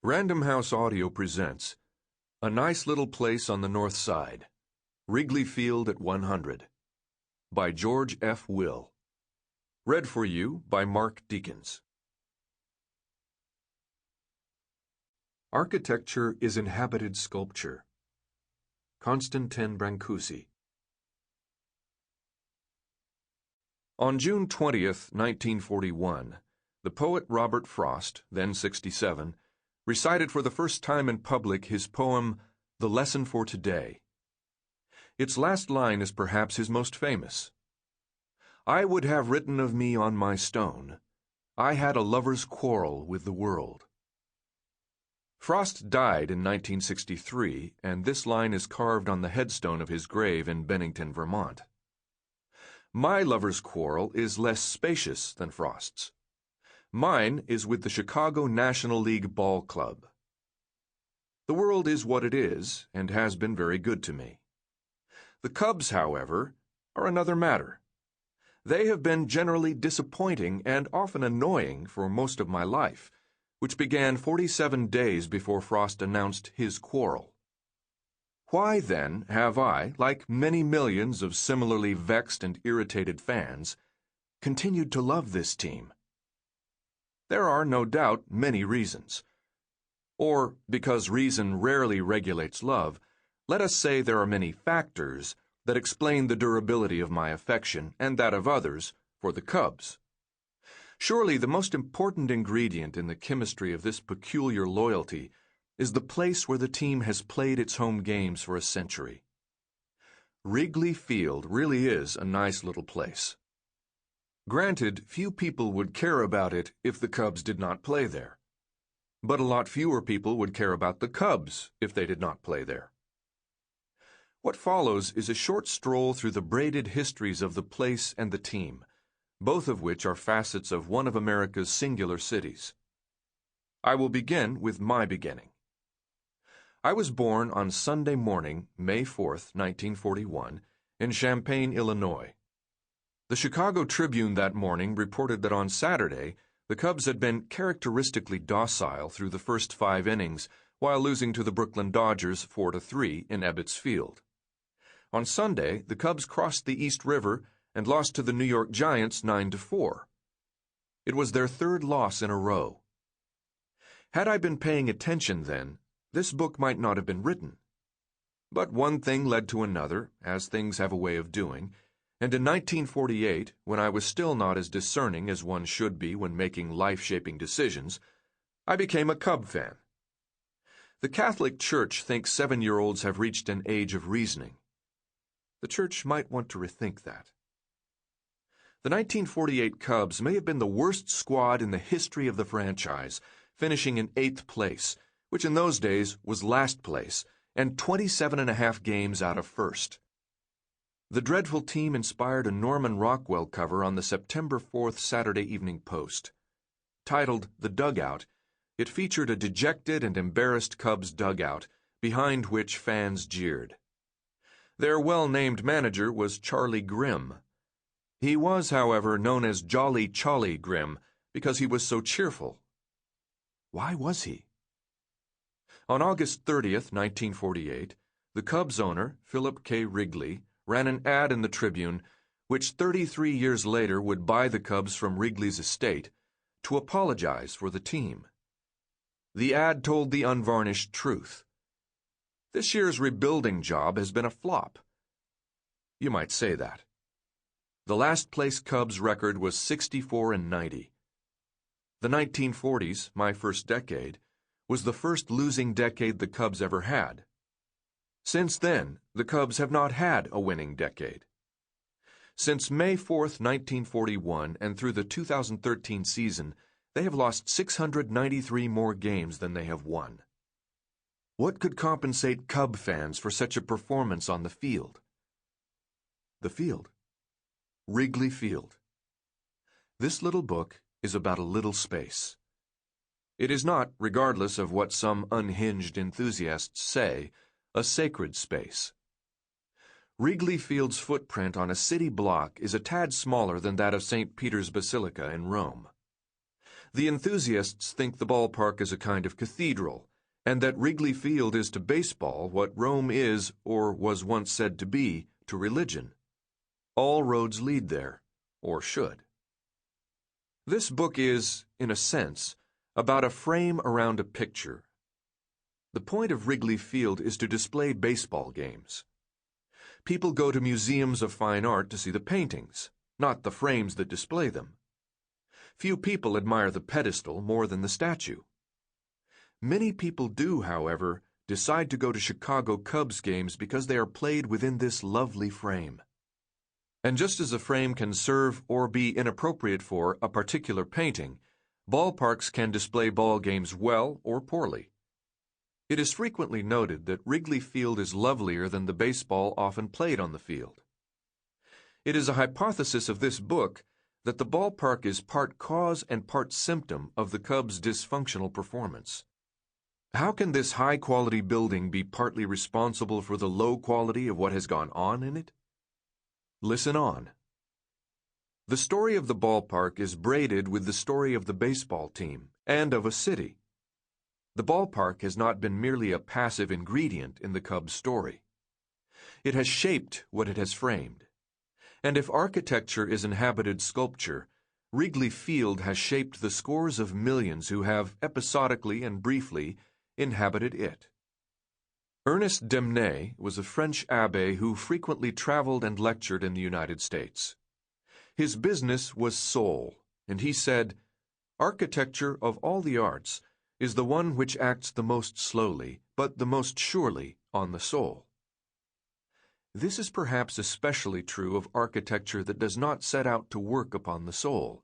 Random House Audio presents A Nice Little Place on the North Side, Wrigley Field at 100, by George F. Will. Read for you by Mark Deakins. Architecture is inhabited sculpture. Konstantin Brancusi. On June 20th, 1941, the poet Robert Frost, then 67, recited for the first time in public his poem, The Lesson for Today. Its last line is perhaps his most famous. I would have written of me on my stone, I had a lover's quarrel with the world. Frost died in 1963, and this line is carved on the headstone of his grave in Bennington, Vermont. My lover's quarrel is less spacious than Frost's. Mine is with the Chicago National League Ball Club. The world is what it is, and has been very good to me. The Cubs, however, are another matter. They have been generally disappointing and often annoying for most of my life, which began 47 days before Frost announced his quarrel. Why, then, have I, like many millions of similarly vexed and irritated fans, continued to love this team? There are, no doubt, many reasons. Or, because reason rarely regulates love, let us say there are many factors that explain the durability of my affection, and that of others, for the Cubs. Surely the most important ingredient in the chemistry of this peculiar loyalty is the place where the team has played its home games for a century. Wrigley Field really is a nice little place. Granted, few people would care about it if the Cubs did not play there. But a lot fewer people would care about the Cubs if they did not play there. What follows is a short stroll through the braided histories of the place and the team, both of which are facets of one of America's singular cities. I will begin with my beginning. I was born on Sunday morning, May 4th, 1941, in Champaign, Illinois. The Chicago Tribune that morning reported that on Saturday, the Cubs had been characteristically docile through the first 5 innings while losing to the Brooklyn Dodgers 4-3 in Ebbets Field. On Sunday, the Cubs crossed the East River and lost to the New York Giants 9-4. It was their 3rd loss in a row. Had I been paying attention then, this book might not have been written. But one thing led to another, as things have a way of doing, and in 1948, when I was still not as discerning as one should be when making life-shaping decisions, I became a Cub fan. The Catholic Church thinks 7-year-olds have reached an age of reasoning. The Church might want to rethink that. The 1948 Cubs may have been the worst squad in the history of the franchise, finishing in 8th place, which in those days was last place, and 27.5 games out of 1st. The dreadful team inspired a Norman Rockwell cover on the September 4th Saturday Evening Post. Titled The Dugout, it featured a dejected and embarrassed Cubs dugout, behind which fans jeered. Their well-named manager was Charlie Grimm. He was, however, known as Jolly Cholly Grimm because he was so cheerful. Why was he? On August 30th, 1948, the Cubs owner, Philip K. Wrigley, ran an ad in the Tribune, which 33 years later would buy the Cubs from Wrigley's estate, to apologize for the team. The ad told the unvarnished truth. This year's rebuilding job has been a flop. You might say that. The last place Cubs record was 64-90. The 1940s, my first decade, was the first losing decade the Cubs ever had. Since then, the Cubs have not had a winning decade. Since May 4th, 1941, and through the 2013 season, they have lost 693 more games than they have won. What could compensate Cub fans for such a performance on the field? The field. Wrigley Field. This little book is about a little space. It is not, regardless of what some unhinged enthusiasts say, a sacred space. Wrigley Field's footprint on a city block is a tad smaller than that of St. Peter's Basilica in Rome. The enthusiasts think the ballpark is a kind of cathedral, and that Wrigley Field is to baseball what Rome is, or was once said to be, to religion. All roads lead there, or should. This book is, in a sense, about a frame around a picture. The point of Wrigley Field is to display baseball games. People go to museums of fine art to see the paintings, not the frames that display them. Few people admire the pedestal more than the statue. Many people do, however, decide to go to Chicago Cubs games because they are played within this lovely frame. And just as a frame can serve or be inappropriate for a particular painting, ballparks can display ball games well or poorly. It is frequently noted that Wrigley Field is lovelier than the baseball often played on the field. It is a hypothesis of this book that the ballpark is part cause and part symptom of the Cubs' dysfunctional performance. How can this high-quality building be partly responsible for the low quality of what has gone on in it? Listen on. The story of the ballpark is braided with the story of the baseball team and of a city. The ballpark has not been merely a passive ingredient in the Cubs' story. It has shaped what it has framed. And if architecture is inhabited sculpture, Wrigley Field has shaped the scores of millions who have, episodically and briefly, inhabited it. Ernest Demnet was a French abbé who frequently traveled and lectured in the United States. His business was soul, and he said, "Architecture of all the arts is the one which acts the most slowly, but the most surely, on the soul." This is perhaps especially true of architecture that does not set out to work upon the soul,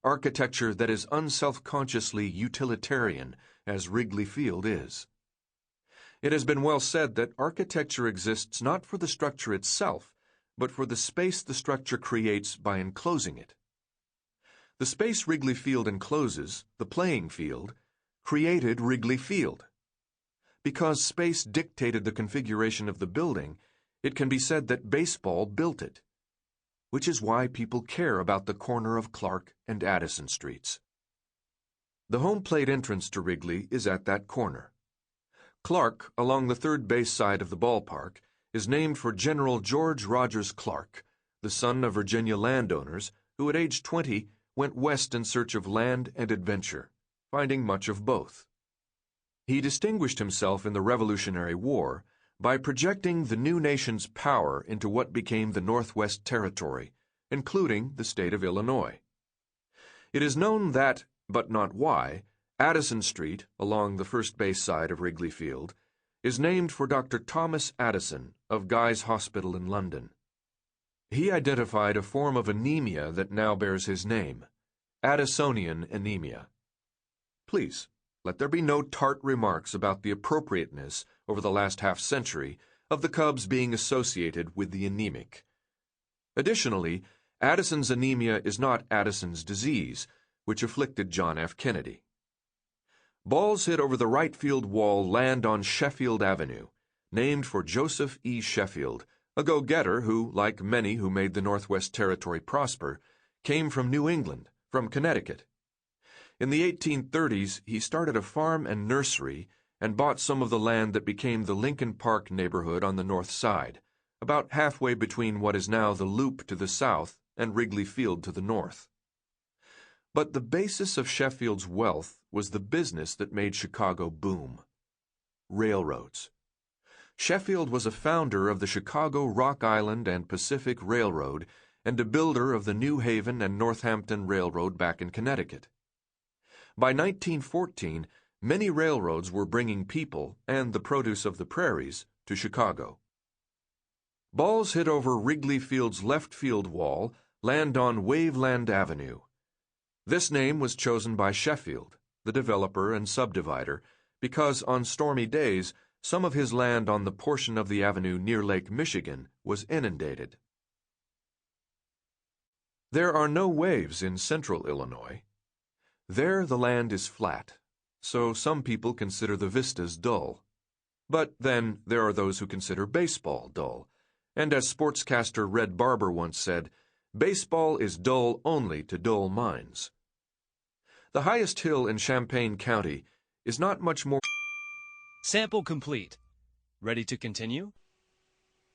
architecture that is unselfconsciously utilitarian, as Wrigley Field is. It has been well said that architecture exists not for the structure itself, but for the space the structure creates by enclosing it. The space Wrigley Field encloses, the playing field, created Wrigley Field. Because space dictated the configuration of the building, it can be said that baseball built it, which is why people care about the corner of Clark and Addison Streets. The home plate entrance to Wrigley is at that corner. Clark, along the third base side of the ballpark, is named for General George Rogers Clark, the son of Virginia landowners who at age 20 went west in search of land and adventure, finding much of both. He distinguished himself in the Revolutionary War by projecting the new nation's power into what became the Northwest Territory, including the state of Illinois. It is known that, but not why, Addison Street, along the first base side of Wrigley Field, is named for Dr. Thomas Addison of Guy's Hospital in London. He identified a form of anemia that now bears his name, Addisonian anemia. Please, let there be no tart remarks about the appropriateness, over the last half-century, of the Cubs being associated with the anemic. Additionally, Addison's anemia is not Addison's disease, which afflicted John F. Kennedy. Balls hit over the right field wall land on Sheffield Avenue, named for Joseph E. Sheffield, a go-getter who, like many who made the Northwest Territory prosper, came from New England, from Connecticut. In the 1830s, he started a farm and nursery and bought some of the land that became the Lincoln Park neighborhood on the north side, about halfway between what is now the Loop to the south and Wrigley Field to the north. But the basis of Sheffield's wealth was the business that made Chicago boom: railroads. Sheffield was a founder of the Chicago, Rock Island, and Pacific Railroad and a builder of the New Haven and Northampton Railroad back in Connecticut. By 1914, many railroads were bringing people and the produce of the prairies to Chicago. Balls hit over Wrigley Field's left field wall land on Waveland Avenue. This name was chosen by Sheffield, the developer and subdivider, because on stormy days, some of his land on the portion of the avenue near Lake Michigan was inundated. There are no waves in central Illinois. There the land is flat, so some people consider the vistas dull. But then there are those who consider baseball dull, and as sportscaster Red Barber once said, baseball is dull only to dull minds. The highest hill in Champaign County is not much more. Sample complete. Ready to continue?